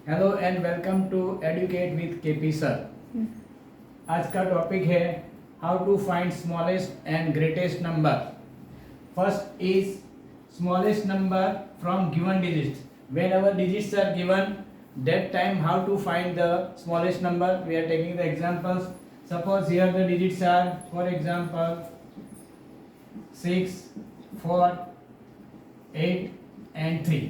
Hello and welcome to educate with KP sir. आज का topic है how to find smallest and greatest number. First is smallest number from given digits. Whenever digits are given, that time how to find the smallest number? We are taking the examples. Suppose here the digits are, for example, 6, 4, 8 and 3.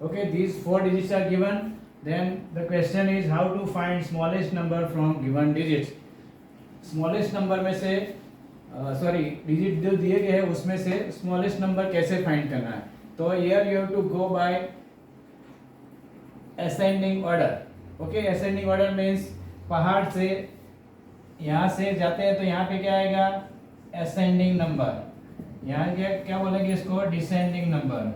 Okay, these 4 digits are given. Then the question is how to find smallest number from given digits. Smallest number में से digit जो दिए गए हैं उसमें से smallest number कैसे find करना है? तो here you have to go by ascending order. Okay, ascending order means पहाड़ से यहाँ से जाते हैं तो यहाँ पे क्या आएगा? ascending number. यहाँ क्या बोलेंगे इसको? Descending number.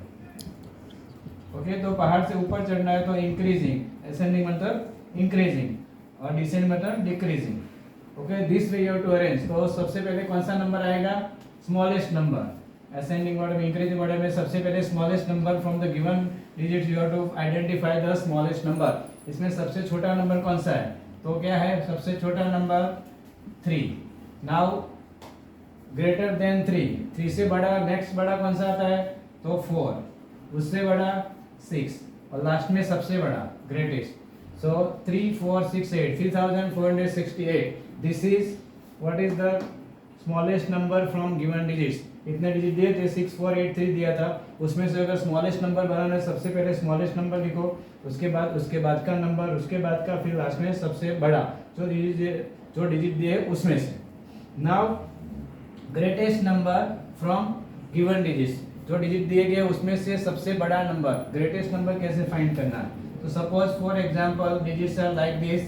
ओके, तो पहाड़ से ऊपर चढ़ना है तो इंक्रीजिंग. ascending मतलब इंक्रीजिंग और डिसेंड मतलब decreasing. Okay, this way you have to arrange. तो सबसे पहले कौन सा नंबर आएगा? Smallest number. ascending order में, इंक्रीजिंग ऑर्डर में सबसे पहले smallest number from the given digits you have to identify the smallest number. इसमें सबसे छोटा नंबर कौन सा है? तो क्या है सबसे छोटा नंबर? 3. नाउ ग्रेटर देन 3 से बड़ा नेक्स्ट बड़ा कौन सा आता है? तो 4. उससे बड़ा 6 और लास्ट में सबसे बड़ा greatest. So 3 4 6 8 3468. This is what is the smallest number from given digits. इतने डिजिट दिए थे, 6 4 8 3 दिया था. उसमें से अगर स्मॉलेस्ट नंबर बनाना है सबसे पहले स्मॉलेस्ट नंबर लिखो, उसके बाद का नंबर, उसके बाद का, फिर लास्ट में सबसे बड़ा जो डिजिट दिए उसमें से. Now greatest number from given digits. जो डिजिट दिए गए उसमें से सबसे बड़ा नंबर, ग्रेटेस्ट नंबर कैसे फाइंड करना है? तो suppose for example digits are like this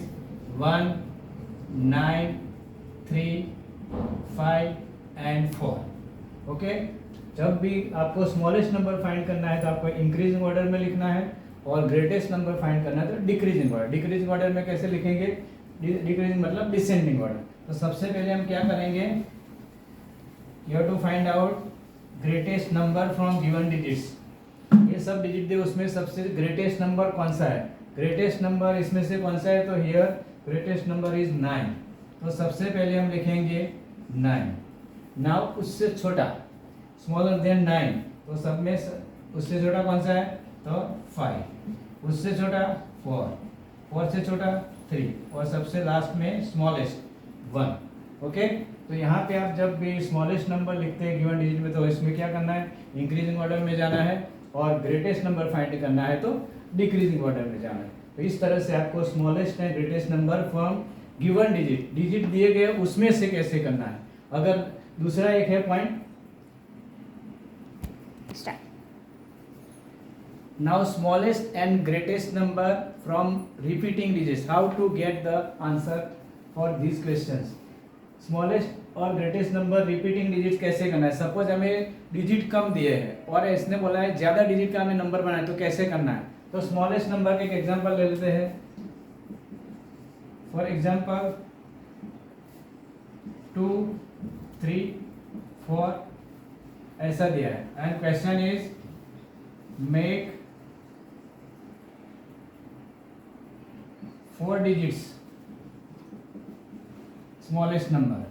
1 9 3 5 and 4. Okay, जब भी आपको स्मॉलेस्ट नंबर फाइंड करना है तो आपको इंक्रीजिंग ऑर्डर में लिखना है और ग्रेटेस्ट नंबर फाइंड करना है तो डिक्रीजिंग ऑर्डर. डिक्रीजिंग ऑर्डर में कैसे लिखेंगे? डिक्रीजिंग मतलब डिसेंडिंग ऑर्डर. तो सबसे पहले हम क्या करेंगे? You have to find out greatest number from given digits. ये सब डिजिट दे उसमें सबसे ग्रेटेस्ट नंबर कौन सा है? ग्रेटेस्ट नंबर इसमें से कौन सा है? तो हियर ग्रेटेस्ट नंबर इज 9. तो सबसे पहले हम लिखेंगे 9. नाउ उससे छोटा स्मॉलर देन 9. तो सब में उससे छोटा कौन सा है? तो 5. उससे छोटा 4. 4 से छोटा 3 और सबसे लास्ट में स्मॉलेस्ट 1. ओके, तो यहाँ पे आप जब भी स्मॉलेस्ट नंबर लिखते हैं गिवन डिजिट में तो इसमें क्या करना है? इंक्रीजिंग ऑर्डर में जाना है और ग्रेटेस्ट नंबर फाइंड करना है तो डिक्रीजिंग ऑर्डर में जाना है. तो इस तरह से आपको smallest and greatest number from given digit दिए गए उसमें से कैसे करना है. अगर दूसरा एक है point, now smallest and greatest number from repeating digits. How to get the answer for this questions. Smallest और ग्रेटेस्ट नंबर रिपीटिंग डिजिट कैसे करना है? सपोज हमें डिजिट कम दिए हैं और इसने बोला है ज्यादा डिजिट का हमें नंबर बनाना है तो कैसे करना है? तो स्मॉलेस्ट नंबर का एक एग्जांपल ले लेते हैं. फॉर एग्जांपल 2 3 4 ऐसा दिया है and question is make 4 digits smallest number.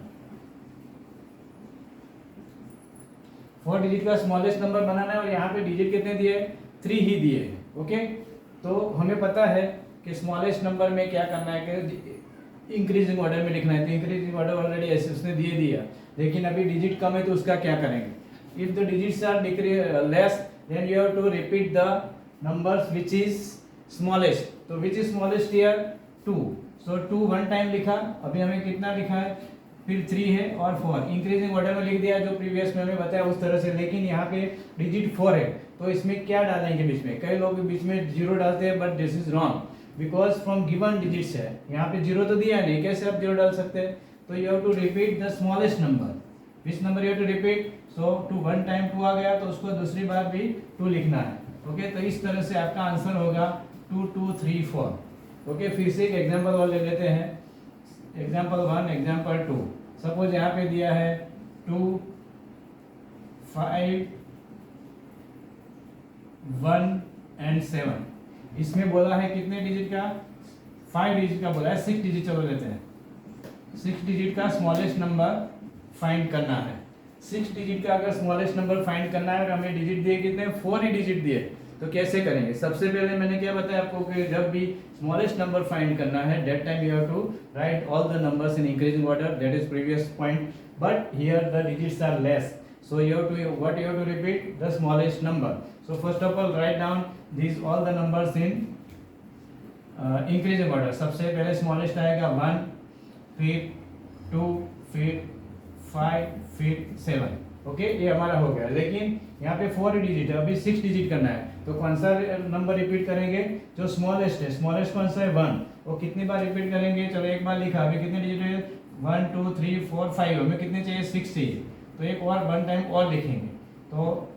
4 digit का स्मॉलेस्ट नंबर बनाना है और यहाँ पे डिजिट कितने दिए? 3 ही दिए हैं. ओके, तो हमें पता है कि स्मॉलेस्ट नंबर में क्या करना है कि इंक्रीजिंग ऑर्डर में लिखना है. तो इंक्रीजिंग ऑर्डर ऑलरेडी ऐसे उसने दे दिया, लेकिन अभी डिजिट कम है तो उसका क्या करेंगे? If the digits are less than you have to repeat the numbers which is smallest. तो which is smallest here? 2. So 2 1 time लिखा. अभी हमें कितना लिखा है? फिर 3 है और 4. इंक्रीजिंग ऑर्डर में लिख दिया जो प्रीवियस में हमें बताया उस तरह से. लेकिन यहाँ पे डिजिट 4 है तो इसमें क्या डालेंगे बीच में? कई लोग बीच में 0 डालते हैं but this is wrong because from given digits है. यहाँ पे 0 तो दिया नहीं, कैसे आप 0 डाल सकते हैं? तो you have to repeat the smallest number. Which number you have to repeat? So 2 1 time 2 आ गया तो उसको दूसरी बार भी 2 लिखना है. ओके, तो इस तरह से आपका आंसर होगा 2 2 3 4. ओके, फिर से एक एग्जांपल और ले लेते हैं. Example 1 example 2. सपोज यहाँ पे दिया है 2 5 1 and 7. इसमें बोला है कितने डिजिट का, 5 डिजिट का बोला है, 6 डिजिट चलो लेते हैं, 6 डिजिट का स्मॉलेस्ट नंबर फाइंड करना है। 6 डिजिट का अगर स्मॉलेस्ट नंबर फाइंड करना है और हमें डिजिट दिए कितने, 4 ही डिजिट दिए, तो कैसे करेंगे। सबसे पहले मैंने क्या बताया आपको कि जब भी स्मॉलेस्ट नंबर फाइंड करना है that time you have to write all the numbers in increasing order, that is previous point, but here the digits are less, so you have to what you have to repeat the smallest number. So first of all write down these all the numbers in increasing order. सबसे पहले smallest आएगा 1, फिर 2, फिर 5, फिर 7। Okay, ये हमारा हो गया। लेकिन यहाँ पे 4 डिजिट है, अभी 6 डिजिट करना है, तो कौन सा नंबर रिपीट करेंगे, जो स्मॉलेस्ट है। स्मॉलेस्ट कौन सा है, 1, वो कितनी बार रिपीट करेंगे, चलो एक बार लिखा, अभी कितने डिजिट है, 1 2 3 4 5, हमें कितने चाहिए, 6 चाहिए, तो एक और 1 टाइम और लिखेंगे, तो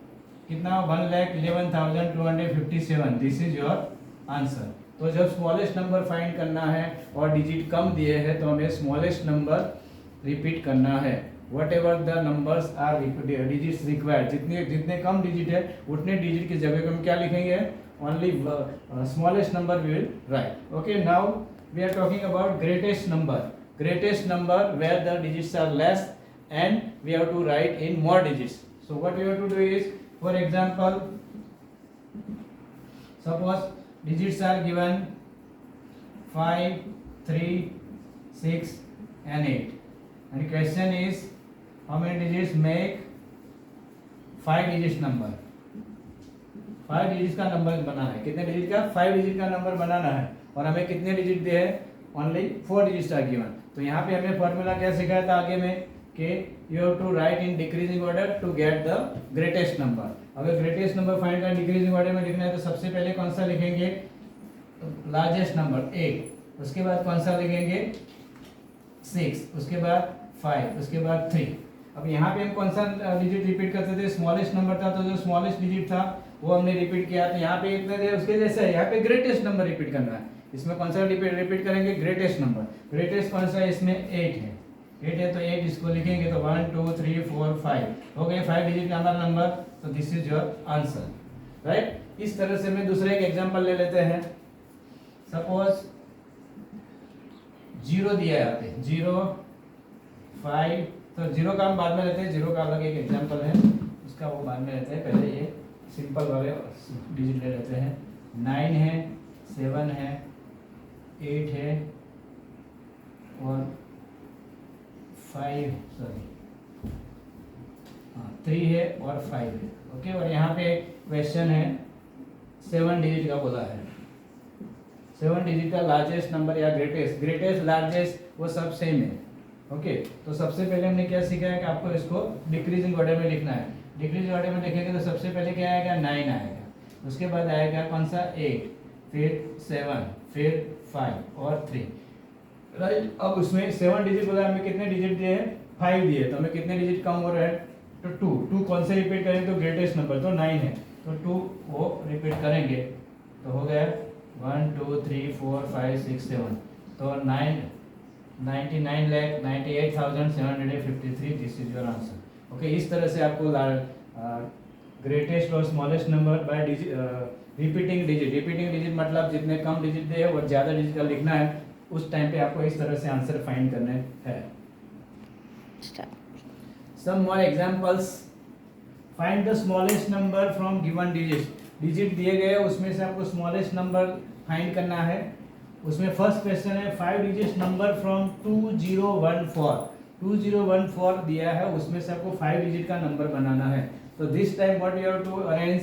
कितना, 1,11,257, दिस इज योर आंसर। तो जब स्मॉलेस्ट नंबर फाइंड करना है और डिजिट कम दिए हैं तो हमें स्मॉलेस्ट नंबर रिपीट करना है। Whatever the numbers are digits required, जितने कम डिजिट है उतने डिजिट की जगह पे हम क्या लिखेंगे, only smallest number we will write. Okay, now we are talking about greatest number. Greatest number where the digits are less and we have to write in more digits. So what we have to do is, for example, suppose digits are given 5, 3, 6 and 8, and question is how many digits make 5 digits number। 5 digits का number बनाना है, कितने digit का, 5 digit का number बनाना है, और हमें कितने डिजिट दिए हैं, ओनली 4 डिजिट्स आर गिवन। तो यहाँ पे हमें फॉर्मूला क्या सिखाया था आगे में कि you have to write in decreasing order to get the greatest number। अगर greatest number find करना decreasing order में लिखना है तो सबसे पहले कौन सा लिखेंगे, largest number 8, उसके बाद कौन सा लिखेंगे 6, उसके बाद 5, उसके बाद 3। अब यहाँ पे हम कौन सा डिजिट रिपीट करते थे, स्मॉलेस्ट नंबर था, तो जो स्मॉलेस्ट डिजिट था वो हमने रिपीट किया, तो यहाँ पे इतने थे, उसके जैसे है यहाँ पे ग्रेटेस्ट नंबर रिपीट करना है। इसमें कौन सा रिपीट करेंगे, ग्रेटेस्ट नंबर। ग्रेटेस्ट कौन सा है, इसमें 8 है, 8 है तो 8 इसको लिखेंगे, तो 1 2 3 4 5 हो गए 5 डिजिट का हमारा नंबर, तो this is your answer right. इस तरह से मैं दूसरे एक एग्जांपल ले लेते हैं। सपोज 0 दिया है यहाँ पे, 0 5, तो 0 का हम बाद में लेते हैं, 0 का अलग एक एग्जांपल है, उसका वो बाद में लेते हैं, पहले ये सिंपल वाले डिजिट ले लेते हैं। 9 है, 7 है, 8 है और 5 3 है और 5 है। ओके, और यहाँ पे क्वेश्चन है 7 डिजिट का बोला है, 7 डिजिट का लार्जेस्ट नंबर या ग्रेटेस्ट लार्जेस्ट वो सब सेम है। ओके, तो सबसे पहले हमने क्या सीखा है कि आपको इसको डिक्रीजिंग ऑर्डर में लिखना है। डिक्रीजिंग ऑर्डर में लिखेंगे तो सबसे पहले क्या आएगा, 9 आएगा, उसके बाद आएगा कौन सा 8, फिर 7, फिर 5 और 3 राइट। अब उसमें 7 डिजिट बोला, हमें कितने डिजिट दिए हैं, 5 दिए, तो हमें कितने डिजिट कम हो रहा है, तो 2 कौन से रिपीट करेंगे, तो ग्रेटेस्ट नंबर तो 9 है, तो 2 वो रिपीट करेंगे, तो हो गया 1 2 3 4 5 6 7, तो 99,98,753, this is your answer. Okay, इस तरह से आपको ग्रेटेस्ट और smallest number bye repeating digit मतलब जितने कम डिजिट दिए और ज़्यादा डिजिट का लिखना है, उस टाइम पे आपको इस तरह से आंसर फाइंड करने हैं। Some more examples, find the smallest number from given digit दिए गए उसमें से आपको स्मॉलेस्ट नंबर फाइंड करना है। उसमें फर्स्ट क्वेश्चन है 5 डिजिट नंबर फ्रॉम 2014 दिया है, उसमें से आपको 5 डिजिट का नंबर बनाना है। तो this time what you have to arrange,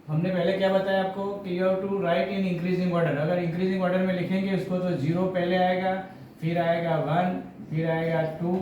हमने पहले क्या बताया आपको कि you have to write in increasing order. अगर इंक्रीजिंग ऑर्डर में लिखेंगे उसको तो 0 पहले आएगा, फिर आएगा 1, फिर आएगा 2,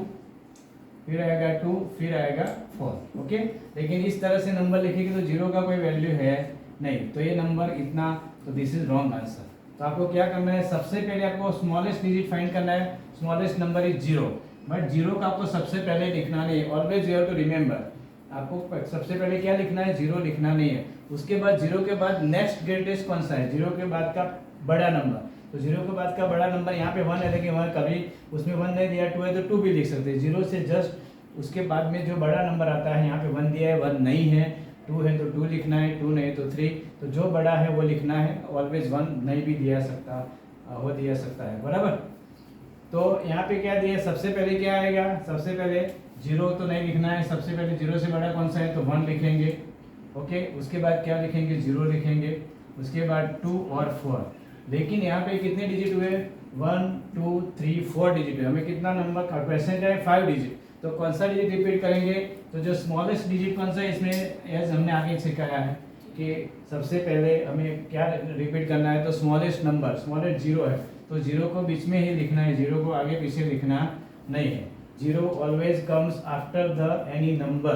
फिर आएगा 2, फिर आएगा 4। ओके, लेकिन इस तरह से नंबर लिखेंगे तो 0 का कोई वैल्यू है नहीं, तो ये नंबर इतना, तो दिस इज रॉन्ग आंसर। तो आपको क्या करना है, सबसे पहले आपको स्मॉलेस्ट डिजिट फाइंड करना है। स्मॉलेस्ट नंबर इज 0, बट 0 का आपको सबसे पहले लिखना नहीं है। Always you have to remember, आपको सबसे पहले क्या लिखना है, 0 लिखना नहीं है। उसके बाद 0 के बाद नेक्स्ट ग्रेटेस्ट कौन सा है, 0 के बाद का बड़ा नंबर, तो 0 के बाद का बड़ा नंबर यहाँ पे 1 है, लेकिन वहाँ कभी उसमें 1 नहीं दिया, 2 है तो 2 भी लिख सकते हैं। 0 से जस्ट उसके बाद में जो बड़ा नंबर आता है, यहाँ पे 1 दिया है, 1 नहीं है, 2 है तो 2 लिखना है, 2 नहीं तो 3, तो जो बड़ा है वो लिखना है, ऑलवेज 1 नहीं भी दिया सकता हो दिया सकता है, बराबर। तो यहाँ पे क्या दिया, सबसे पहले क्या आएगा, सबसे पहले 0 तो नहीं लिखना है, सबसे पहले 0 से बड़ा कौन सा है तो 1 लिखेंगे, ओके। उसके बाद क्या लिखेंगे, 0 लिखेंगे, उसके बाद 2 और 4। लेकिन यहाँ पे कितने डिजिट हुए, 1 2 3 4 डिजिट हुए, हमें कितना नंबर का क्वेश्चन है 5 डिजिट, तो कौन सा डिजिट रिपीट करेंगे, तो जो स्मॉलेस्ट डिजिट कौन सा है इसमें, एज हमने आगे सिखाया है कि सबसे पहले हमें क्या रिपीट करना है, तो स्मॉलेस्ट नंबर, स्मॉलेस्ट 0 है तो 0 को बीच में ही लिखना है, 0 को आगे पीछे लिखना नहीं है। 0 always comes after the any number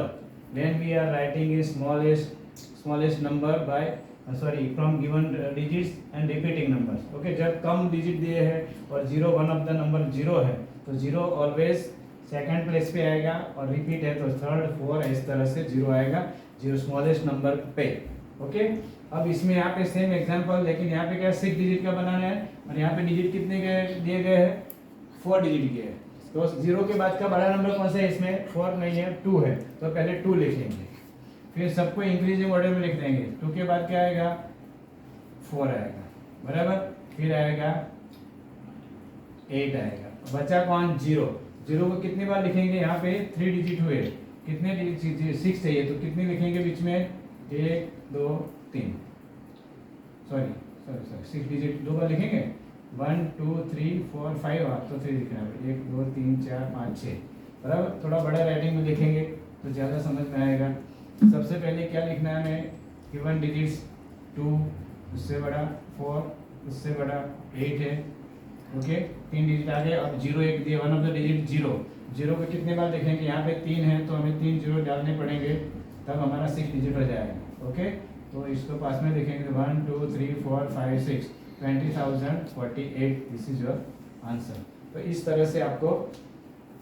when we are writing a smallest number by from given digits and repeating numbers, okay. जब कम डिजिट दिए हैं और 0 वन ऑफ द नंबर 0 है तो 0 ऑलवेज सेकंड प्लेस पे आएगा, और रिपीट है तो थर्ड 4 इस तरह से 0 आएगा, 0 स्मॉलेस्ट नंबर पे, ओके। अब इसमें यहाँ पे सेम एग्जांपल, लेकिन यहाँ पे क्या 6 डिजिट का बनाना है, और यहाँ पे डिजिट कितने के दिए गए हैं, 4 डिजिट के हैं। तो 0 के बाद का बड़ा नंबर कौन सा है, इसमें 4 नहीं है 2 है, तो पहले 2 लिखेंगे, फिर सबको इंक्रीजिंग ऑर्डर में लिख देंगे। 2 के बाद क्या आएगा, 4 आएगा, बराबर, फिर आएगा 8 आएगा, बचा कौन, 0। 0 को कितनी बार लिखेंगे, यहाँ पे 3 डिजिट हुए, कितने डिजिट 6 चाहिए, तो कितनी लिखेंगे बीच में, 1 2 3, सॉरी 6 डिजिट 2 बार लिखेंगे, 1 2 3 4 5, आप तो 3 लिखना है, 1 2 3 4 5 6, बराबर। थोड़ा बड़ा राइटिंग में लिखेंगे तो ज़्यादा समझ में आएगा। सबसे पहले क्या लिखना है हमें, गिवन डिजिट्स 2, उससे बड़ा 4, उससे बड़ा 8 है, ओके। 3 डिजिट आ गए, अब 0 एक दिए, वन ऑफ द डिजिट 0, 0 को कितने बार लिखेंगे, यहाँ पे 3 है तो हमें 3 0 डालने पड़ेंगे, तब हमारा 6 डिजिट हो जाएगा, ओके। तो इसको पास में लिखेंगे 1 2 3 4 5 6, 20,048, दिस इज योर आंसर। तो इस तरह से आपको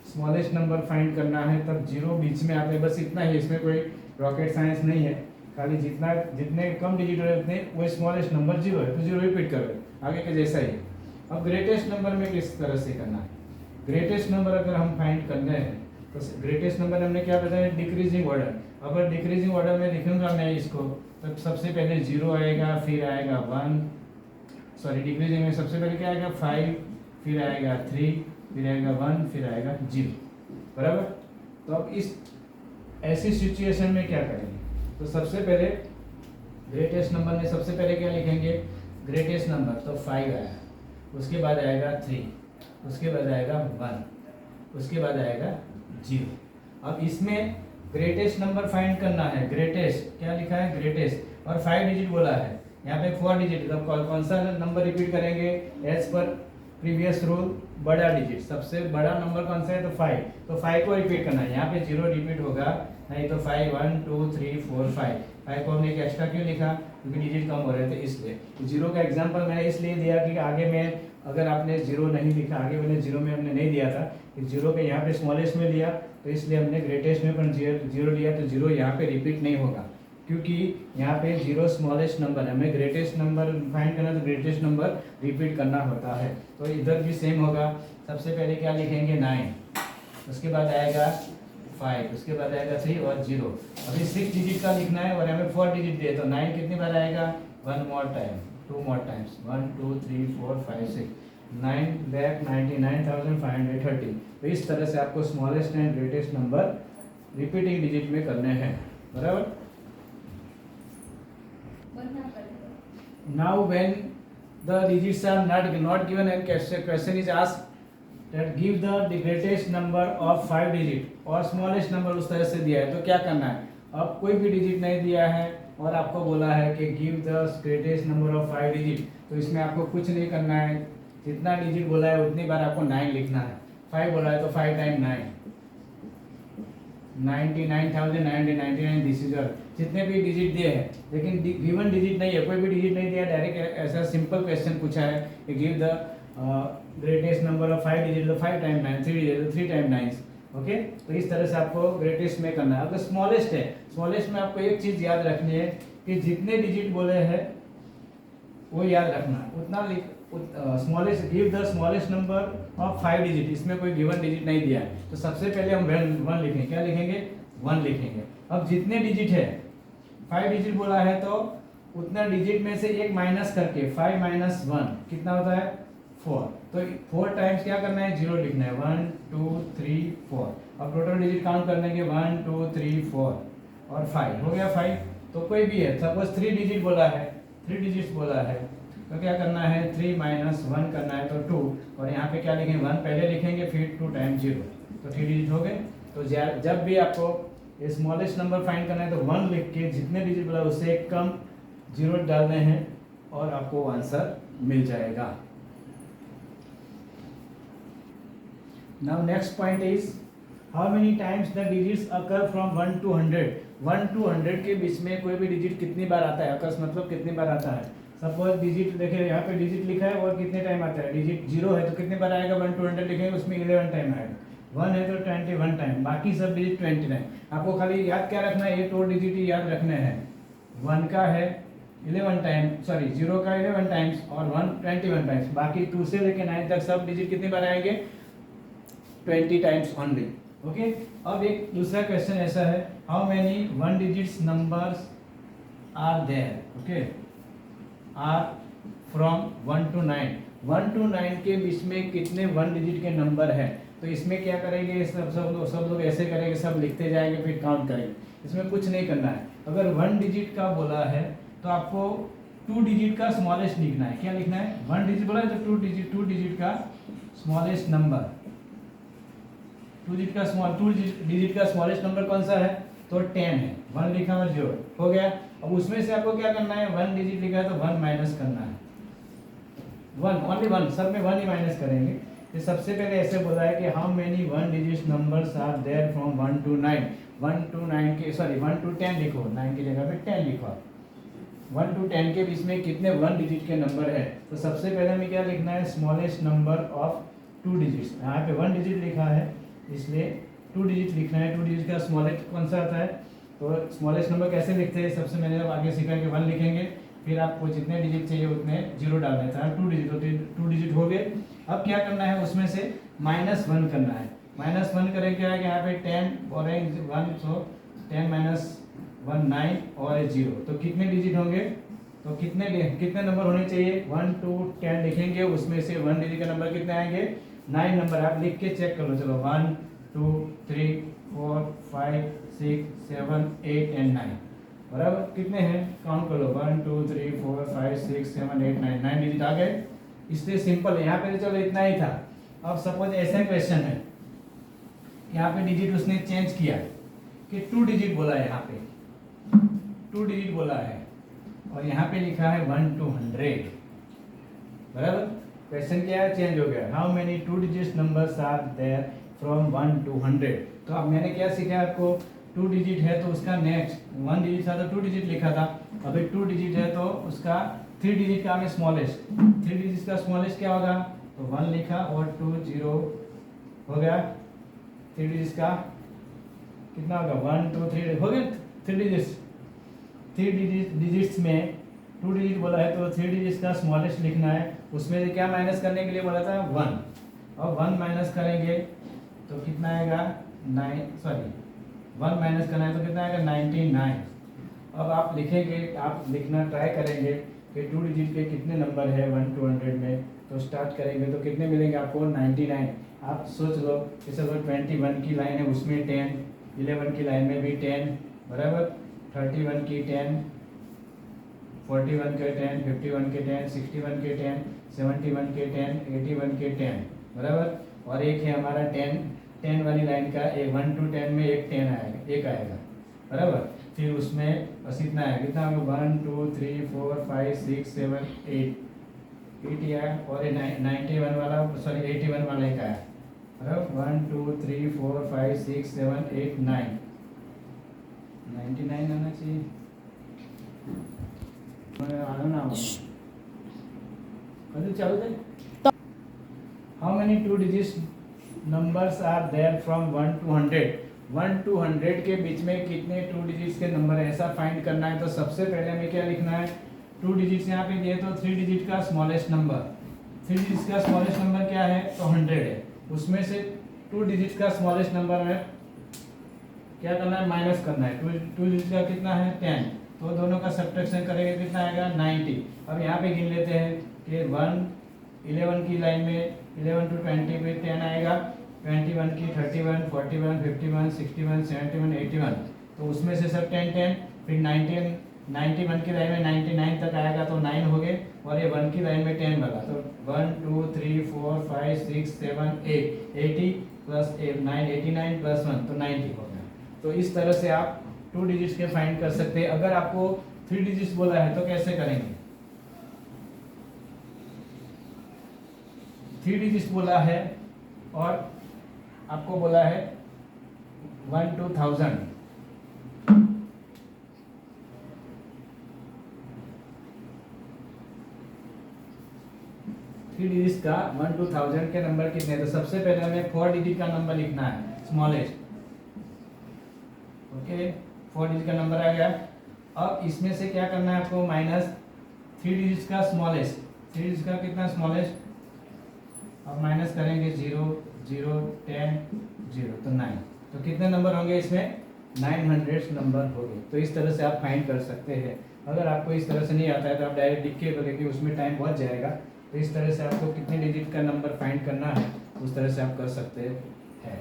स्मॉलेस्ट नंबर फाइंड करना है, तब 0 बीच में आते हैं, बस इतना ही, इसमें कोई रॉकेट साइंस नहीं है, खाली जितने कम डिजिट है उतने वो स्मॉलेस्ट नंबर 0 है तो 0 रिपीट करो, आगे के जैसा ही। अब ग्रेटेस्ट नंबर में किस तरह से करना है, ग्रेटेस्ट नंबर अगर हम फाइंड करने हैं तो ग्रेटेस्ट नंबर हमने क्या बताया, डिक्रीजिंग ऑर्डर। अगर डिक्रीजिंग ऑर्डर में लिखूंगा मैं इसको, तो सबसे पहले 0 आएगा, फिर आएगा 1, सॉरी डिक्रीजिंग में सबसे पहले क्या आएगा 5, फिर आएगा 3, फिर आएगा 1, फिर आएगा 0, बराबर। तो अब इस ऐसी सिचुएशन में क्या करेंगे, तो सबसे पहले ग्रेटेस्ट नंबर में सबसे पहले क्या लिखेंगे, ग्रेटेस्ट नंबर तो 5 आया, उसके बाद आएगा 3, उसके बाद आएगा 1, उसके बाद आएगा 0। अब इसमें ग्रेटेस्ट नंबर फाइंड करना है, ग्रेटेस्ट क्या लिखा है, ग्रेटेस्ट, और 5 डिजिट बोला है, यहाँ पे 4 डिजिट, तब कौन सा नंबर रिपीट करेंगे, एज पर प्रीवियस रूल बड़ा डिजिट, सबसे बड़ा नंबर कौन सा है तो 5, तो 5 को रिपीट करना है, यहाँ पे 0 रिपीट होगा नहीं, तो 5 1 2 3 4 5 को हमने एक एक्स्ट्रा क्यों लिखा, क्योंकि डिजिट कम हो रहे थे इसलिए। 0 का एग्जांपल मैंने इसलिए दिया कि आगे में अगर आपने 0 नहीं लिखा, आगे मैंने 0 में हमने नहीं दिया था कि 0 के यहाँ पे स्मॉलेस्ट में लिया, तो इसलिए हमने ग्रेटेस्ट में पर 0 लिया, तो 0 यहाँ पे रिपीट नहीं होगा, क्योंकि यहाँ पे 0 स्मॉलेस्ट नंबर है, हमें ग्रेटेस्ट नंबर फाइंड करना, तो ग्रेटेस्ट नंबर रिपीट करना होता है। तो इधर भी सेम होगा, सबसे पहले क्या लिखेंगे 9, उसके बाद आएगा 5, उसके बाद आएगा 3 और 0। अभी 6 डिजिट का लिखना है और हमें 4 डिजिट दिए, तो 9 कितनी बार आएगा, 1 मोर टाइम, 2 मोर टाइम्स, 1 2 3 4 5 6, 9,99,530। तो इस तरह से आपको smallest and greatest number repeating digit में करने हैं, बराबर। Now when the digits are not given and question is asked that give the greatest number of 5 digit और smallest number उस तरह से दिया है, तो क्या करना है, अब कोई भी डिजिट नहीं दिया है और आपको बोला है कि give the greatest number of 5 digit, तो इसमें आपको कुछ नहीं करना है, जितना डिजिट बोला है उतनी बार आपको 9 लिखना है। 5 बोला है तो 5 टाइम 9, 99,999, दिस इज योर, जितने भी डिजिट दिए हैं, लेकिन गिवन डिजिट नहीं है, कोई भी डिजिट नहीं दिया, डायरेक्ट ऐसा सिंपल क्वेश्चन पूछा है कि give the greatest number of 5 digit, तो 5 टाइम 9, 3 डिजिट, 3 टाइम 9, ओके। तो इस तरह से आपको ग्रेटेस्ट में करना है। अगर स्मॉलेस्ट है, स्मॉलेस्ट में आपको एक चीज याद रखनी है कि जितने डिजिट बोले हैं वो याद रखना, उतना smallest, give the smallest number of 5 digit, इसमें कोई गिवन डिजिट नहीं दिया है, तो सबसे पहले हम 1 लिखेंगे, क्या लिखेंगे, 1 लिखेंगे। अब जितने डिजिट है, 5 डिजिट बोला है तो उतना डिजिट में से एक माइनस करके 5 माइनस 1 कितना होता है 4। तो 4 टाइम्स क्या करना है 0 लिखना है 1 2 3 4। अब टोटल डिजिट काउंट करने के 1 2 3 4 और 5 हो गया 5। तो कोई भी है सपोज 3 डिजिट बोला है 3 डिजिट्स बोला है तो क्या करना है 3 माइनस 1 करना है तो 2 और यहाँ पे क्या लिखेंगे 1 पहले लिखेंगे फिर 2 टाइम्स 0 तो 3 डिजिट हो गए। तो जब भी आपको स्मॉलेस्ट नंबर फाइंड करना है तो 1 लिख के जितने डिजिट बोला उससे कम 0 डालने हैं और आपको आंसर मिल जाएगा। Now next point is how many times the digits occur from 1 to 100। 1 to 100 के बीच में कोई भी डिजिट कितनी बार आता है, अकर्स मतलब कितनी बार आता है। सपोज डिजिट देखिए यहाँ पे डिजिट लिखा है और कितने टाइम आता है, डिजिट 0 है तो कितने बार आएगा 1 to 100 लिखेंगे उसमें 11 टाइम आएगा, 1 है तो 21 टाइम, बाकी सब डिजिट 29। आपको खाली याद क्या रखना है, ये 2 डिजिट ही याद रखने हैं, 1 का है 11 टाइम, सॉरी 0 का 11 टाइम्स और 1 21 टाइम्स, बाकी 2 से लेकर 9 तक सब डिजिट कितनी बार आएंगे 20 टाइम्स ओनली। ओके। अब एक दूसरा क्वेश्चन ऐसा है how many 1 digits numbers are there. Okay, are from 1 to 9। 1 to 9 के बीच में कितने 1 डिजिट के नंबर है। तो इसमें क्या करेंगे सब लोग ऐसे करेंगे, सब लिखते जाएंगे फिर काउंट करेंगे, इसमें कुछ नहीं करना है। अगर 1 डिजिट का बोला है तो आपको 2 डिजिट का स्मॉलेस्ट लिखना है। क्या लिखना है 1 डिजिट बोला है तो 2 डिजिट का स्मॉलेस्ट नंबर, 2 डिजिट का स्मॉलेस्ट नंबर कौन सा है तो 10 है, 1 लिखा और 0 हो गया। अब उसमें से आपको क्या करना है 1 डिजिट लिखा है तो 1 माइनस करना है, 1 ओनली 1, सब में 1 ही माइनस करेंगे। तो सबसे पहले ऐसे बोला है कि how many 1 digit numbers are there from 1 to 9। 1 to 9 के सॉरी 1 to 10 लिखो, 9 की जगह पे 10 लिखो। 1 to 10 के बीच में कितने 1 डिजिट के नंबर है। तो सबसे पहले हमें क्या लिखना है स्मॉलेस्ट नंबर ऑफ 2 डिजिट्स। यहाँ पे 1 डिजिट लिखा है इसलिए 2 डिजिट लिखना है। 2 डिजिट का स्मॉलेस्ट कौन सा आता है, तो स्मॉलेस्ट नंबर कैसे लिखते हैं, सबसे मैंने अब आगे सीखा कि 1 लिखेंगे फिर आपको जितने डिजिट चाहिए उतने 0 डाल देता है। 2 डिजिट होते 2 डिजिट हो गए। अब क्या करना है उसमें से -1 करना है। -1 करें क्या है यहाँ पे 10 और 1 सो 10 माइनस 1 9 और 0 तो कितने डिजिट होंगे, तो कितने नंबर होने चाहिए 1 to 10 लिखेंगे, उसमें से 1 डिजिट का नंबर कितने आएंगे 9 नंबर। आप लिख के चेक कर लो, चलो 1 2 3 4 5 6 7 8 and 9 बराबर कितने हैं काउंट कर लो 1 2 3 4 5 6 7 8 9 डिजिट आ गए। इसलिए सिंपल है, यहाँ पे तो चलो इतना ही था। अब सपोज ऐसा क्वेश्चन है, यहाँ पे डिजिट उसने चेंज किया कि 2 डिजिट बोला है, यहाँ पे 2 डिजिट बोला है और यहाँ पे लिखा है 1 to 100 बराबर। क्वेश्चन क्या है चेंज हो गया, how many 2 digit numbers are there from 1 to 100। तो अब मैंने क्या सीखा आपको 2 डिजिट है तो उसका नेक्स्ट 1 डिजिट था तो 2 डिजिट लिखा था, अभी 2 डिजिट है तो उसका 3 डिजिट का हमें स्मॉलेस्ट, 3 डिजिट का स्मॉलेस्ट क्या होगा तो 1 लिखा और 2 0 हो गया। 3 डिजिट का कितना होगा 1 2 3 हो गया 3 डिजिट्स। 3 डिजिट्स में 2 डिजिट बोला है तो 3 डिजिट्स का स्मॉलेस्ट लिखना है, उसमें से क्या माइनस करने के लिए बोला था 1 और 1 माइनस करेंगे तो कितना आएगा 1 माइनस करना है तो कितना आएगा 99। अब आप लिखेंगे, आप लिखना ट्राई करेंगे कि 2 डिजिट के कितने नंबर है 1 to 100 में, तो स्टार्ट करेंगे तो कितने मिलेंगे आपको 99। आप सोच लो जैसे 21 की लाइन है उसमें 10, 11 की लाइन में भी 10 बराबर, 31 की 10, 41 के 10, 51 के 10, 61 के 10, 71 के 10, 81 के 10 बराबर। और एक है हमारा 10 वाली लाइन का 1 to 10 में एक 10 आएगा, एक आएगा बराबर। फिर उसमें बस इतना है, कितना होगा 1 2 3 4 5 6 7 8 ही आया और 91 वाला सॉरी 81 वाला एक आया बराबर। 1 2 3 4 5 6 7 8 9 99 आना चाहिए, आना ना कभी चालू थे। How many 2 digit numbers are there from 1 to 100। 1 to 100 के बीच में कितने 2 डिजिट्स के नंबर है ऐसा फाइंड करना है। तो सबसे पहले हमें क्या लिखना है 2 डिजिट्स यहाँ पे दिए तो 3 डिजिट का स्मॉलेस्ट नंबर, 3 डिजिट्स का स्मॉलेस्ट नंबर क्या है तो 100 है, उसमें से 2 डिजिट्स का स्मॉलेस्ट नंबर है क्या करना है माइनस करना है। 2 डिजिट का कितना है 10, तो दोनों का सब्ट्रैक्शन करेंगे कितना आएगा 90। अब यहाँ पे गिन लेते हैं कि 11 की लाइन में 11 to 20 पे 10 आएगा, 21 की 31, 41, 51, 61, 71, 81, तो उसमें से सब 10 10, फिर 91 की लाइन में 99 तक आएगा तो 9 हो गए, और ये 1 की लाइन में 10 लगा तो 1 2 3 4 5 6 7 8 80 प्लस 9 89 प्लस 1 तो 90 हो गया। तो इस तरह से आप 2 डिजिट्स के फाइंड कर सकते हैं। अगर आपको 3 डिजिट्स बोला है तो कैसे करेंगे? 3 डिजिट्स बोला है और आपको बोला है 1 to 1000, थ्री डिजिट का 1 to 1000 के नंबर कितने? तो सबसे पहले हमें 4 डिजिट का नंबर लिखना है, स्मॉलेस्ट। ओके, 4 डिजिट का नंबर आ गया। अब इसमें से क्या करना है आपको? माइनस 3 डिजिट का स्मॉलेस्ट। 3 डिजिट का कितना स्मॉलेस्ट? अब माइनस करेंगे 0 0 10 0 तो 9, तो कितने नंबर होंगे इसमें? 900 नंबर होंगे। तो इस तरह से आप फाइंड कर सकते हैं। अगर आपको इस तरह से नहीं आता है तो आप डायरेक्ट लिख के बोले कि उसमें टाइम बहुत जाएगा। तो इस तरह से आपको कितने डिजिट का नंबर फाइंड करना है उस तरह से आप कर सकते हैं।